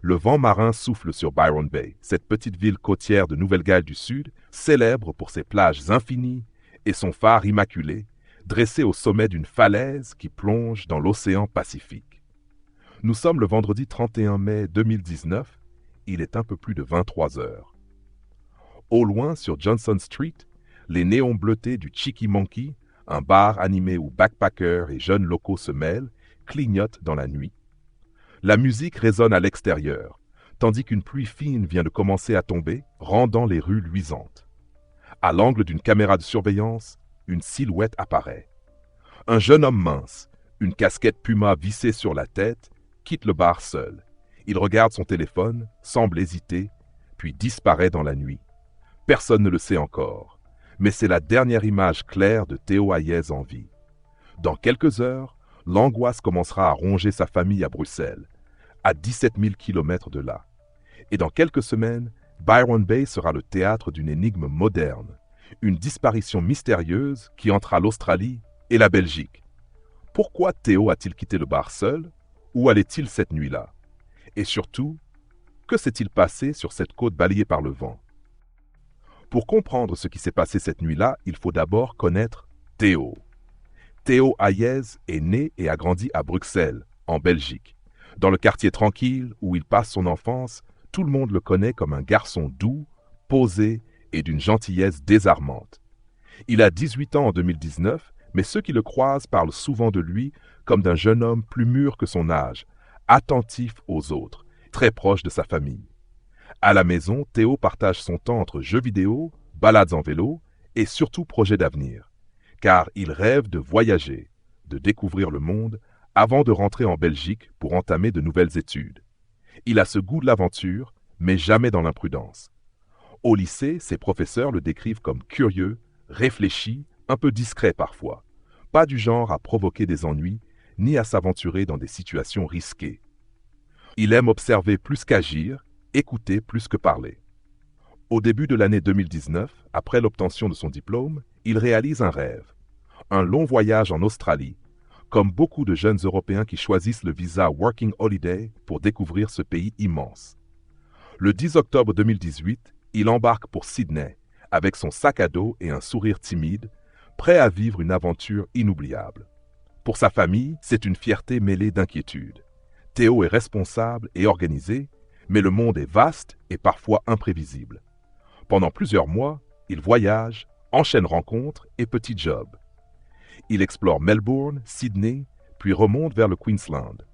Le vent marin souffle sur Byron Bay, cette petite ville côtière de Nouvelle-Galles du Sud, célèbre pour ses plages infinies et son phare immaculé, dressé au sommet d'une falaise qui plonge dans l'océan Pacifique. Nous sommes le vendredi 31 mai 2019, il est un peu plus de 23 heures. Au loin, sur Johnson Street, les néons bleutés du Cheeky Monkey, un bar animé où backpackers et jeunes locaux se mêlent, clignotent dans la nuit. La musique résonne à l'extérieur, tandis qu'une pluie fine vient de commencer à tomber, rendant les rues luisantes. À l'angle d'une caméra de surveillance, une silhouette apparaît. Un jeune homme mince, une casquette Puma vissée sur la tête, quitte le bar seul. Il regarde son téléphone, semble hésiter, puis disparaît dans la nuit. Personne ne le sait encore, mais c'est la dernière image claire de Théo Hayez en vie. Dans quelques heures, l'angoisse commencera à ronger sa famille à Bruxelles, à 17 000 km de là. Et dans quelques semaines, Byron Bay sera le théâtre d'une énigme moderne, une disparition mystérieuse qui entrera l'Australie et la Belgique. Pourquoi Théo a-t-il quitté le bar seul? Où allait-il cette nuit-là? Et surtout, que s'est-il passé sur cette côte balayée par le vent? Pour comprendre ce qui s'est passé cette nuit-là, il faut d'abord connaître Théo. Théo Hayez est né et a grandi à Bruxelles, en Belgique. Dans le quartier tranquille où il passe son enfance, tout le monde le connaît comme un garçon doux, posé et d'une gentillesse désarmante. Il a 18 ans en 2019, mais ceux qui le croisent parlent souvent de lui comme d'un jeune homme plus mûr que son âge, attentif aux autres, très proche de sa famille. À la maison, Théo partage son temps entre jeux vidéo, balades en vélo et surtout projets d'avenir. Car il rêve de voyager, de découvrir le monde, avant de rentrer en Belgique pour entamer de nouvelles études. Il a ce goût de l'aventure, mais jamais dans l'imprudence. Au lycée, ses professeurs le décrivent comme curieux, réfléchi, un peu discret parfois, pas du genre à provoquer des ennuis, ni à s'aventurer dans des situations risquées. Il aime observer plus qu'agir, écouter plus que parler. Au début de l'année 2019, après l'obtention de son diplôme, il réalise un rêve. Un long voyage en Australie, comme beaucoup de jeunes Européens qui choisissent le visa Working Holiday pour découvrir ce pays immense. Le 10 octobre 2018, il embarque pour Sydney, avec son sac à dos et un sourire timide, prêt à vivre une aventure inoubliable. Pour sa famille, c'est une fierté mêlée d'inquiétude. Théo est responsable et organisé, mais le monde est vaste et parfois imprévisible. Pendant plusieurs mois, il voyage, enchaîne rencontres et petits jobs. Il explore Melbourne, Sydney, puis remonte vers le Queensland.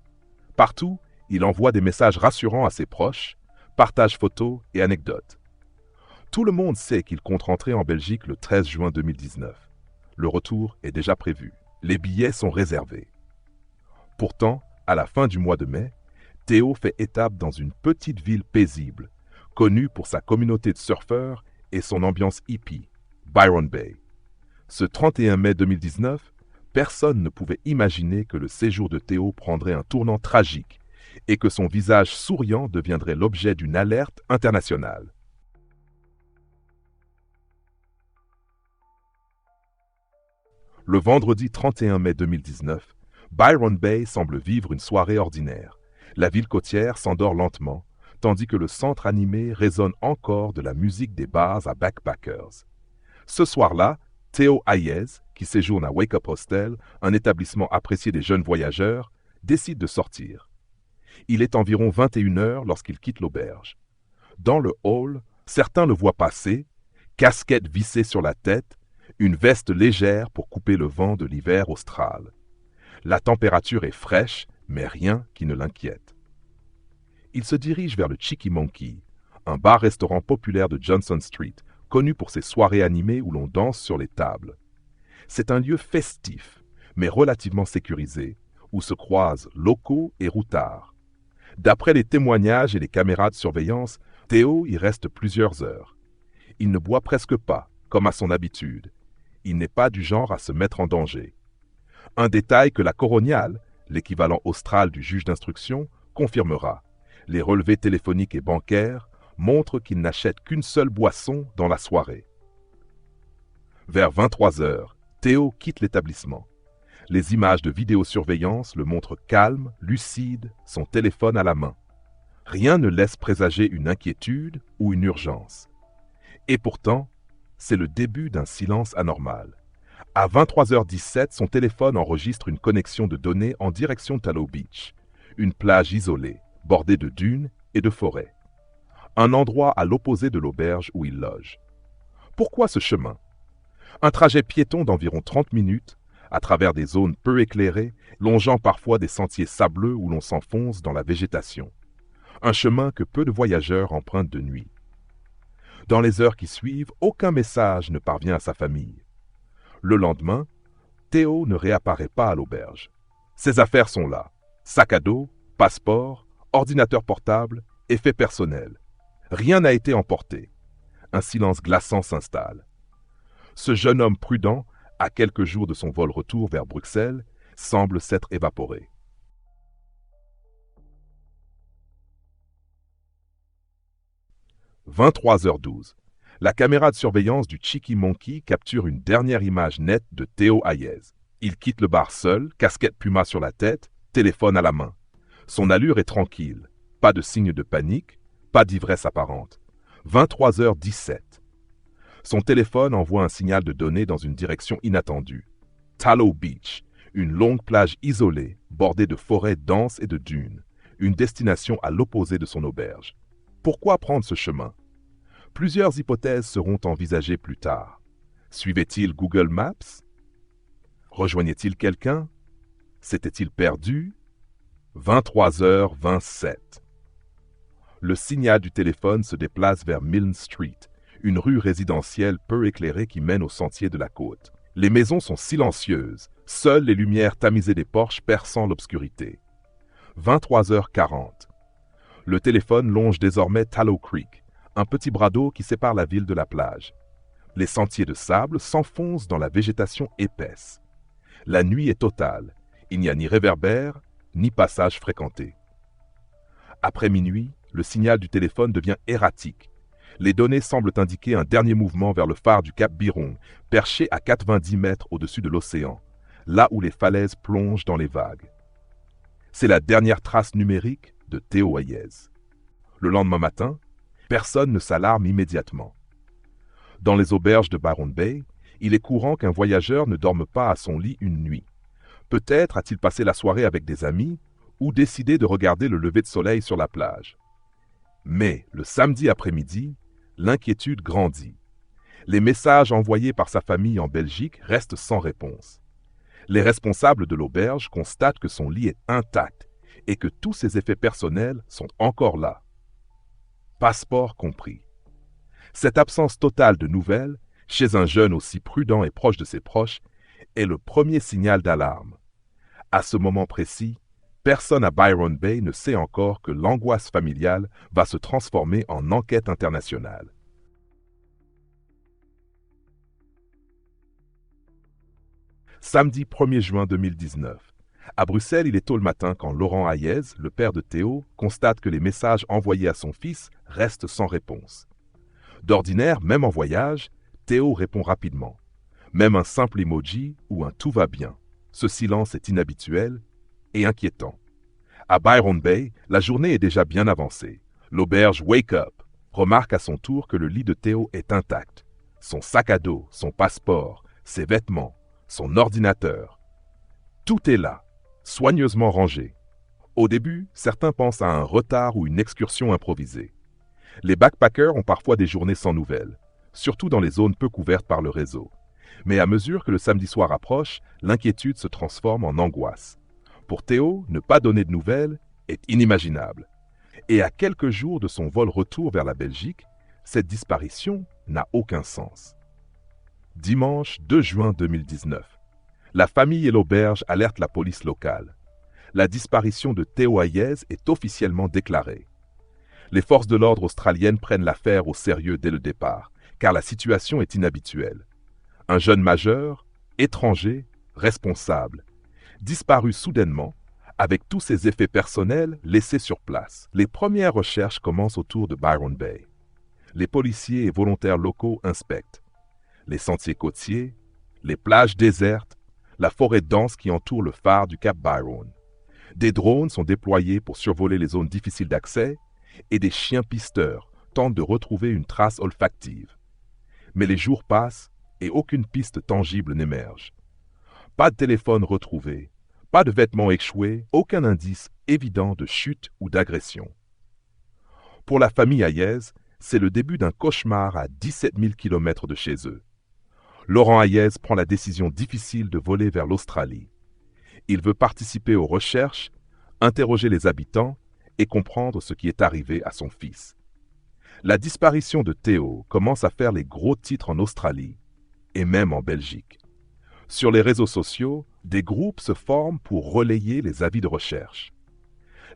Partout, il envoie des messages rassurants à ses proches, partage photos et anecdotes. Tout le monde sait qu'il compte rentrer en Belgique le 13 juin 2019. Le retour est déjà prévu. Les billets sont réservés. Pourtant, à la fin du mois de mai, Théo fait étape dans une petite ville paisible, connue pour sa communauté de surfeurs et son ambiance hippie, Byron Bay. Ce 31 mai 2019, personne ne pouvait imaginer que le séjour de Théo prendrait un tournant tragique et que son visage souriant deviendrait l'objet d'une alerte internationale. Le vendredi 31 mai 2019, Byron Bay semble vivre une soirée ordinaire. La ville côtière s'endort lentement, tandis que le centre animé résonne encore de la musique des bars à backpackers. Ce soir-là, Théo Hayez, qui séjourne à Wake Up Hostel, un établissement apprécié des jeunes voyageurs, décide de sortir. Il est environ 21 heures lorsqu'il quitte l'auberge. Dans le hall, certains le voient passer, casquette vissée sur la tête, une veste légère pour couper le vent de l'hiver austral. La température est fraîche, mais rien qui ne l'inquiète. Il se dirige vers le Cheeky Monkey, un bar-restaurant populaire de Johnson Street, connu pour ses soirées animées où l'on danse sur les tables. C'est un lieu festif, mais relativement sécurisé, où se croisent locaux et routards. D'après les témoignages et les caméras de surveillance, Théo y reste plusieurs heures. Il ne boit presque pas, comme à son habitude. Il n'est pas du genre à se mettre en danger. Un détail que la coroniale, l'équivalent austral du juge d'instruction, confirmera. Les relevés téléphoniques et bancaires montrent qu'il n'achète qu'une seule boisson dans la soirée. Vers 23 heures, Théo quitte l'établissement. Les images de vidéosurveillance le montrent calme, lucide, son téléphone à la main. Rien ne laisse présager une inquiétude ou une urgence. Et pourtant, c'est le début d'un silence anormal. À 23h17, son téléphone enregistre une connexion de données en direction de Tallow Beach, une plage isolée, bordée de dunes et de forêts. Un endroit à l'opposé de l'auberge où il loge. Pourquoi ce chemin? Un trajet piéton d'environ 30 minutes, à travers des zones peu éclairées, longeant parfois des sentiers sableux où l'on s'enfonce dans la végétation. Un chemin que peu de voyageurs empruntent de nuit. Dans les heures qui suivent, aucun message ne parvient à sa famille. Le lendemain, Théo ne réapparaît pas à l'auberge. Ses affaires sont là. Sac à dos, passeport, ordinateur portable, effets personnels. Rien n'a été emporté. Un silence glaçant s'installe. Ce jeune homme prudent, à quelques jours de son vol retour vers Bruxelles, semble s'être évaporé. « 23h12. La caméra de surveillance du Cheeky Monkey capture une dernière image nette de Théo Hayez. Il quitte le bar seul, casquette Puma sur la tête, téléphone à la main. Son allure est tranquille. Pas de signe de panique, pas d'ivresse apparente. 23h17. Son téléphone envoie un signal de données dans une direction inattendue. Tallow Beach, une longue plage isolée, bordée de forêts denses et de dunes. Une destination à l'opposé de son auberge. Pourquoi prendre ce chemin? Plusieurs hypothèses seront envisagées plus tard. Suivait-il Google Maps? Rejoignait-il quelqu'un? S'était-il perdu? 23h27. Le signal du téléphone se déplace vers Milne Street, une rue résidentielle peu éclairée qui mène au sentier de la côte. Les maisons sont silencieuses, seules les lumières tamisées des porches perçant l'obscurité. 23h40. Le téléphone longe désormais Tallow Creek, un petit bras d'eau qui sépare la ville de la plage. Les sentiers de sable s'enfoncent dans la végétation épaisse. La nuit est totale. Il n'y a ni réverbère, ni passage fréquenté. Après minuit, le signal du téléphone devient erratique. Les données semblent indiquer un dernier mouvement vers le phare du Cap Byron, perché à 90 mètres au-dessus de l'océan, là où les falaises plongent dans les vagues. C'est la dernière trace numérique de Théo Hayez. Le lendemain matin, personne ne s'alarme immédiatement. Dans les auberges de Byron Bay, il est courant qu'un voyageur ne dorme pas à son lit une nuit. Peut-être a-t-il passé la soirée avec des amis ou décidé de regarder le lever de soleil sur la plage. Mais le samedi après-midi, l'inquiétude grandit. Les messages envoyés par sa famille en Belgique restent sans réponse. Les responsables de l'auberge constatent que son lit est intact et que tous ses effets personnels sont encore là. Passeport compris. Cette absence totale de nouvelles, chez un jeune aussi prudent et proche de ses proches, est le premier signal d'alarme. À ce moment précis, personne à Byron Bay ne sait encore que l'angoisse familiale va se transformer en enquête internationale. Samedi 1er juin 2019. À Bruxelles, il est tôt le matin quand Laurent Hayez, le père de Théo, constate que les messages envoyés à son fils restent sans réponse. D'ordinaire, même en voyage, Théo répond rapidement. Même un simple emoji ou un « tout va bien ». Ce silence est inhabituel et inquiétant. À Byron Bay, la journée est déjà bien avancée. L'auberge Wake Up remarque à son tour que le lit de Théo est intact. Son sac à dos, son passeport, ses vêtements, son ordinateur. Tout est là, soigneusement rangé. Au début, certains pensent à un retard ou une excursion improvisée. Les backpackers ont parfois des journées sans nouvelles, surtout dans les zones peu couvertes par le réseau. Mais à mesure que le samedi soir approche, l'inquiétude se transforme en angoisse. Pour Théo, ne pas donner de nouvelles est inimaginable. Et à quelques jours de son vol retour vers la Belgique, cette disparition n'a aucun sens. Dimanche 2 juin 2019. La famille et l'auberge alertent la police locale. La disparition de Théo Hayez est officiellement déclarée. Les forces de l'ordre australiennes prennent l'affaire au sérieux dès le départ, car la situation est inhabituelle. Un jeune majeur, étranger, responsable, disparu soudainement, avec tous ses effets personnels laissés sur place. Les premières recherches commencent autour de Byron Bay. Les policiers et volontaires locaux inspectent les sentiers côtiers, les plages désertes, la forêt dense qui entoure le phare du Cap Byron. Des drones sont déployés pour survoler les zones difficiles d'accès et des chiens pisteurs tentent de retrouver une trace olfactive. Mais les jours passent et aucune piste tangible n'émerge. Pas de téléphone retrouvé, pas de vêtements échoués, aucun indice évident de chute ou d'agression. Pour la famille Hayez, c'est le début d'un cauchemar à 17 000 km de chez eux. Laurent Hayez prend la décision difficile de voler vers l'Australie. Il veut participer aux recherches, interroger les habitants et comprendre ce qui est arrivé à son fils. La disparition de Théo commence à faire les gros titres en Australie et même en Belgique. Sur les réseaux sociaux, des groupes se forment pour relayer les avis de recherche.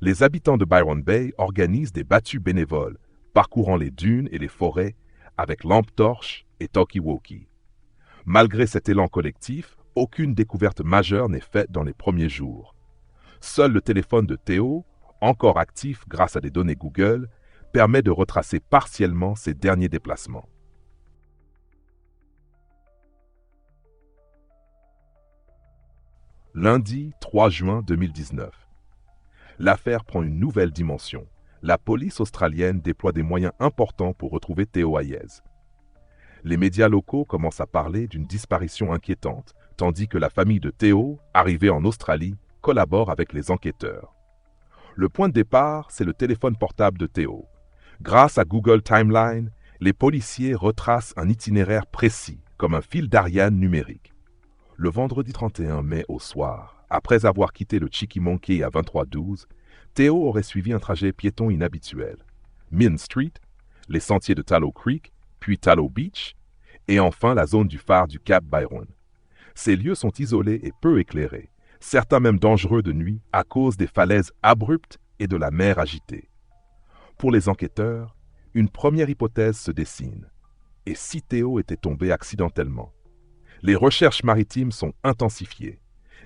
Les habitants de Byron Bay organisent des battues bénévoles, parcourant les dunes et les forêts avec lampes torches et talkie-walkie. Malgré cet élan collectif, aucune découverte majeure n'est faite dans les premiers jours. Seul le téléphone de Théo, encore actif grâce à des données Google, permet de retracer partiellement ses derniers déplacements. Lundi 3 juin 2019. L'affaire prend une nouvelle dimension. La police australienne déploie des moyens importants pour retrouver Théo Hayez. Les médias locaux commencent à parler d'une disparition inquiétante, tandis que la famille de Théo, arrivée en Australie, collabore avec les enquêteurs. Le point de départ, c'est le téléphone portable de Théo. Grâce à Google Timeline, les policiers retracent un itinéraire précis, comme un fil d'Ariane numérique. Le vendredi 31 mai au soir, après avoir quitté le Cheeky Monkey à 23h12, Théo aurait suivi un trajet piéton inhabituel. Min Street, les sentiers de Tallow Creek, puis Tallow Beach, et enfin la zone du phare du Cap Byron. Ces lieux sont isolés et peu éclairés, certains même dangereux de nuit à cause des falaises abruptes et de la mer agitée. Pour les enquêteurs, une première hypothèse se dessine. Et si Théo était tombé accidentellement? Les recherches maritimes sont intensifiées.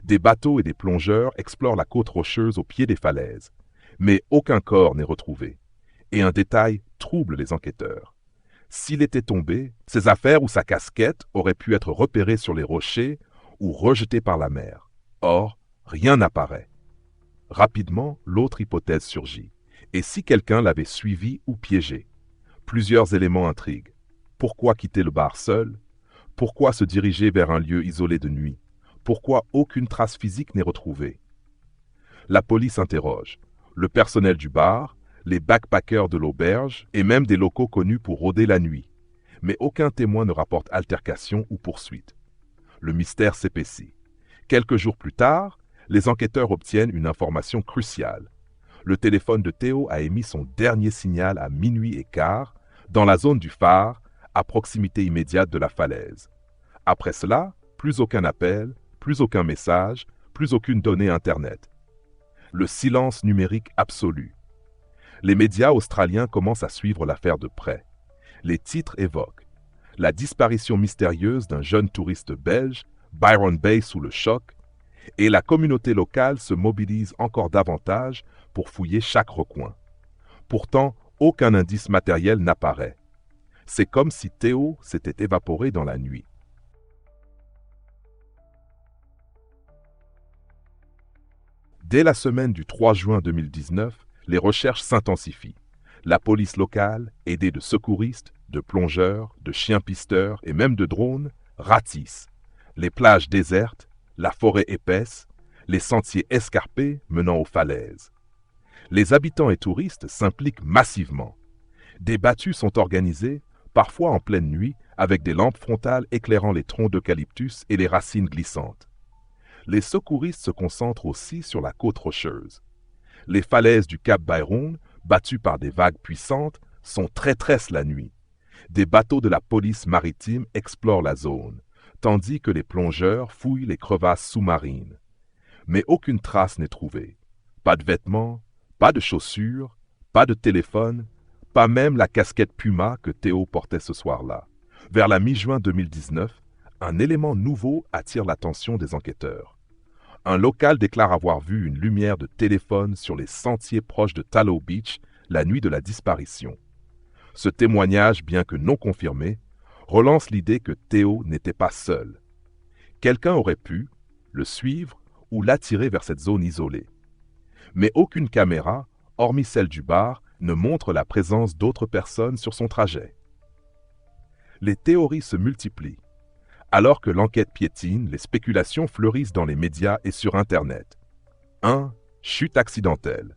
Des bateaux et des plongeurs explorent la côte rocheuse au pied des falaises. Mais aucun corps n'est retrouvé. Et un détail trouble les enquêteurs. S'il était tombé, ses affaires ou sa casquette auraient pu être repérées sur les rochers ou rejetées par la mer. Or, rien n'apparaît. Rapidement, l'autre hypothèse surgit. Et si quelqu'un l'avait suivi ou piégé? Plusieurs éléments intriguent. Pourquoi quitter le bar seul? Pourquoi se diriger vers un lieu isolé de nuit? Pourquoi aucune trace physique n'est retrouvée? La police interroge le personnel du bar, les backpackers de l'auberge et même des locaux connus pour rôder la nuit. Mais aucun témoin ne rapporte altercation ou poursuite. Le mystère s'épaissit. Quelques jours plus tard, les enquêteurs obtiennent une information cruciale. Le téléphone de Théo a émis son dernier signal à 00h15 dans la zone du phare, à proximité immédiate de la falaise. Après cela, plus aucun appel, plus aucun message, plus aucune donnée Internet. Le silence numérique absolu. Les médias australiens commencent à suivre l'affaire de près. Les titres évoquent la disparition mystérieuse d'un jeune touriste belge, Byron Bay sous le choc, et la communauté locale se mobilise encore davantage pour fouiller chaque recoin. Pourtant, aucun indice matériel n'apparaît. C'est comme si Théo s'était évaporé dans la nuit. Dès la semaine du 3 juin 2019, les recherches s'intensifient. La police locale, aidée de secouristes, de plongeurs, de chiens pisteurs et même de drones, ratisse les plages désertes, la forêt épaisse, les sentiers escarpés menant aux falaises. Les habitants et touristes s'impliquent massivement. Des battues sont organisées, parfois en pleine nuit, avec des lampes frontales éclairant les troncs d'eucalyptus et les racines glissantes. Les secouristes se concentrent aussi sur la côte rocheuse. Les falaises du Cap Byron, battues par des vagues puissantes, sont traîtresses la nuit. Des bateaux de la police maritime explorent la zone, tandis que les plongeurs fouillent les crevasses sous-marines. Mais aucune trace n'est trouvée. Pas de vêtements, pas de chaussures, pas de téléphone, pas même la casquette Puma que Théo portait ce soir-là. Vers la mi-juin 2019, un élément nouveau attire l'attention des enquêteurs. Un local déclare avoir vu une lumière de téléphone sur les sentiers proches de Tallow Beach la nuit de la disparition. Ce témoignage, bien que non confirmé, relance l'idée que Théo n'était pas seul. Quelqu'un aurait pu le suivre ou l'attirer vers cette zone isolée. Mais aucune caméra, hormis celle du bar, ne montre la présence d'autres personnes sur son trajet. Les théories se multiplient. Alors que l'enquête piétine, les spéculations fleurissent dans les médias et sur Internet. 1. Chute accidentelle.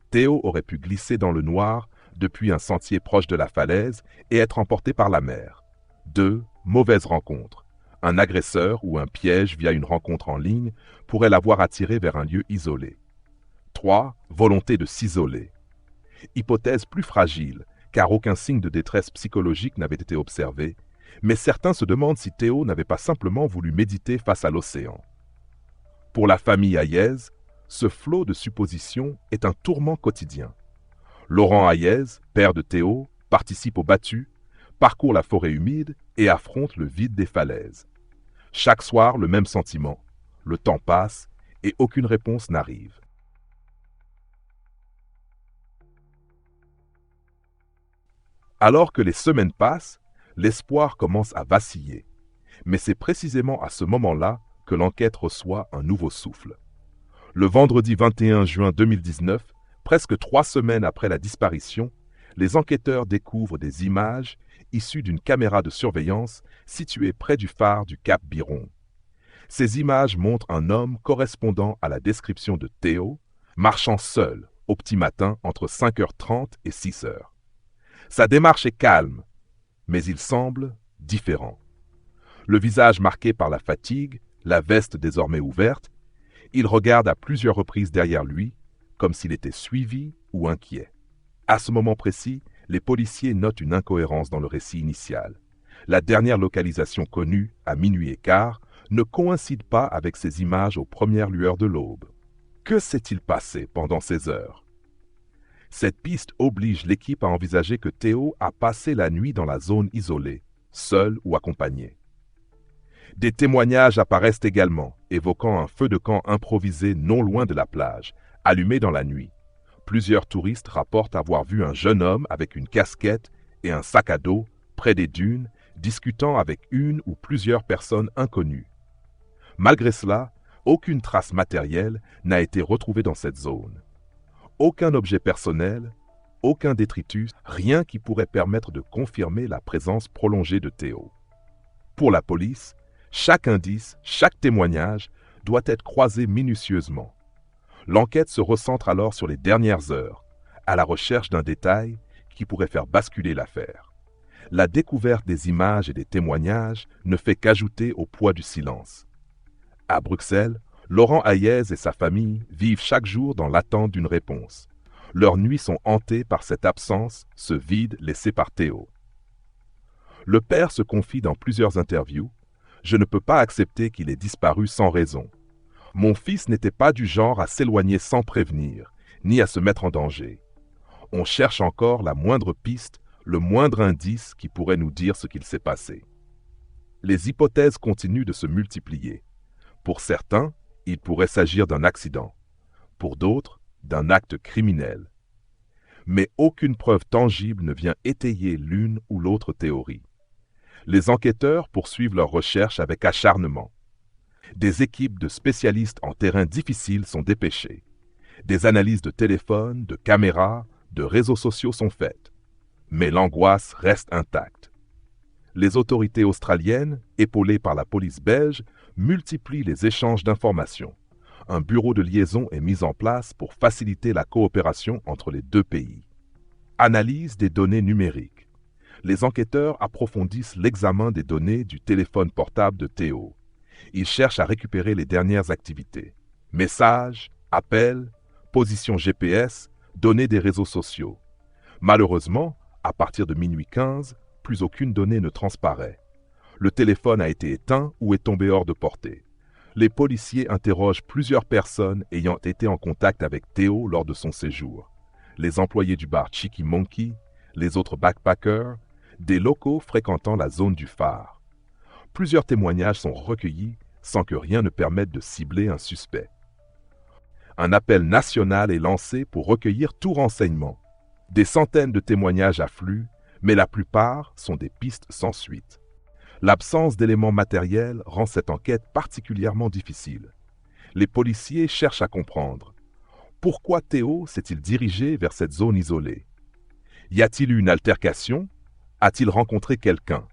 Théo aurait pu glisser dans le noir depuis un sentier proche de la falaise et être emporté par la mer. 2. Mauvaise rencontre. Un agresseur ou un piège via une rencontre en ligne pourrait l'avoir attiré vers un lieu isolé. 3. Volonté de s'isoler. Hypothèse plus fragile, car aucun signe de détresse psychologique n'avait été observé, mais certains se demandent si Théo n'avait pas simplement voulu méditer face à l'océan. Pour la famille Hayez, ce flot de suppositions est un tourment quotidien. Laurent Hayez, père de Théo, participe aux battues, parcourt la forêt humide et affronte le vide des falaises. Chaque soir, le même sentiment. Le temps passe et aucune réponse n'arrive. Alors que les semaines passent, l'espoir commence à vaciller. Mais c'est précisément à ce moment-là que l'enquête reçoit un nouveau souffle. Le vendredi 21 juin 2019, presque 3 semaines après la disparition, les enquêteurs découvrent des images issues d'une caméra de surveillance située près du phare du Cap Biron. Ces images montrent un homme correspondant à la description de Théo, marchant seul au petit matin entre 5h30 et 6h. Sa démarche est calme, mais il semble différent. Le visage marqué par la fatigue, la veste désormais ouverte, il regarde à plusieurs reprises derrière lui, comme s'il était suivi ou inquiet. À ce moment précis, les policiers notent une incohérence dans le récit initial. La dernière localisation connue, à minuit et quart, ne coïncide pas avec ces images aux premières lueurs de l'aube. Que s'est-il passé pendant ces heures? Cette piste oblige l'équipe à envisager que Théo a passé la nuit dans la zone isolée, seul ou accompagné. Des témoignages apparaissent également, évoquant un feu de camp improvisé non loin de la plage, allumé dans la nuit. Plusieurs touristes rapportent avoir vu un jeune homme avec une casquette et un sac à dos près des dunes, discutant avec une ou plusieurs personnes inconnues. Malgré cela, aucune trace matérielle n'a été retrouvée dans cette zone. Aucun objet personnel, aucun détritus, rien qui pourrait permettre de confirmer la présence prolongée de Théo. Pour la police, chaque indice, chaque témoignage doit être croisé minutieusement. L'enquête se recentre alors sur les dernières heures, à la recherche d'un détail qui pourrait faire basculer l'affaire. La découverte des images et des témoignages ne fait qu'ajouter au poids du silence. À Bruxelles, Laurent Hayez et sa famille vivent chaque jour dans l'attente d'une réponse. Leurs nuits sont hantées par cette absence, ce vide laissé par Théo. Le père se confie dans plusieurs interviews. « Je ne peux pas accepter qu'il ait disparu sans raison. Mon fils n'était pas du genre à s'éloigner sans prévenir, ni à se mettre en danger. On cherche encore la moindre piste, le moindre indice qui pourrait nous dire ce qu'il s'est passé. » Les hypothèses continuent de se multiplier. Pour certains, il pourrait s'agir d'un accident. Pour d'autres, d'un acte criminel. Mais aucune preuve tangible ne vient étayer l'une ou l'autre théorie. Les enquêteurs poursuivent leurs recherches avec acharnement. Des équipes de spécialistes en terrain difficile sont dépêchées. Des analyses de téléphones, de caméras, de réseaux sociaux sont faites. Mais l'angoisse reste intacte. Les autorités australiennes, épaulées par la police belge, multiplient les échanges d'informations. Un bureau de liaison est mis en place pour faciliter la coopération entre les deux pays. Analyse des données numériques. Les enquêteurs approfondissent l'examen des données du téléphone portable de Théo. Ils cherchent à récupérer les dernières activités. Messages, appels, position GPS, données des réseaux sociaux. Malheureusement, à partir de minuit 15, plus aucune donnée ne transparaît. Le téléphone a été éteint ou est tombé hors de portée. Les policiers interrogent plusieurs personnes ayant été en contact avec Théo lors de son séjour. Les employés du bar Cheeky Monkey, les autres backpackers, des locaux fréquentant la zone du phare. Plusieurs témoignages sont recueillis sans que rien ne permette de cibler un suspect. Un appel national est lancé pour recueillir tout renseignement. Des centaines de témoignages affluent, mais la plupart sont des pistes sans suite. L'absence d'éléments matériels rend cette enquête particulièrement difficile. Les policiers cherchent à comprendre. Pourquoi Théo s'est-il dirigé vers cette zone isolée? Y a-t-il eu une altercation? A-t-il rencontré quelqu'un?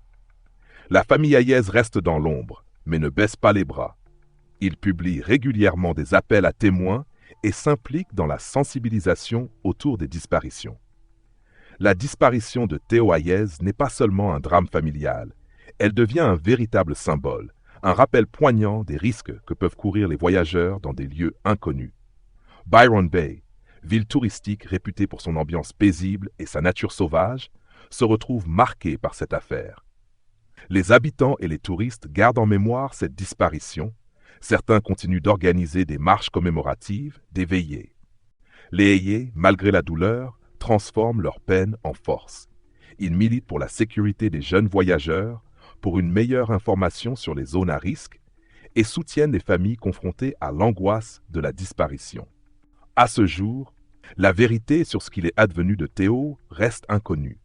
La famille Hayes reste dans l'ombre, mais ne baisse pas les bras. Il publie régulièrement des appels à témoins et s'implique dans la sensibilisation autour des disparitions. La disparition de Theo Hayes n'est pas seulement un drame familial, elle devient un véritable symbole, un rappel poignant des risques que peuvent courir les voyageurs dans des lieux inconnus. Byron Bay, ville touristique réputée pour son ambiance paisible et sa nature sauvage, se retrouve marquée par cette affaire. Les habitants et les touristes gardent en mémoire cette disparition. Certains continuent d'organiser des marches commémoratives, des veillées. Les Hayes, malgré la douleur, transforment leur peine en force. Ils militent pour la sécurité des jeunes voyageurs, pour une meilleure information sur les zones à risque et soutiennent les familles confrontées à l'angoisse de la disparition. À ce jour, la vérité sur ce qu'il est advenu de Theo reste inconnue.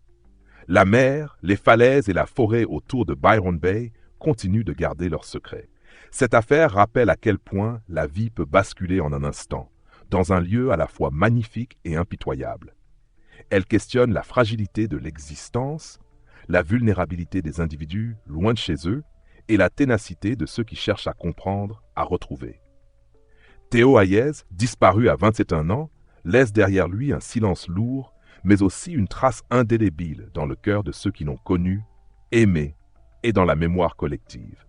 La mer, les falaises et la forêt autour de Byron Bay continuent de garder leur secret. Cette affaire rappelle à quel point la vie peut basculer en un instant, dans un lieu à la fois magnifique et impitoyable. Elle questionne la fragilité de l'existence, la vulnérabilité des individus loin de chez eux et la ténacité de ceux qui cherchent à comprendre, à retrouver. Theo Hayes, disparu à 21 ans, laisse derrière lui un silence lourd, mais aussi une trace indélébile dans le cœur de ceux qui l'ont connu, aimé et dans la mémoire collective.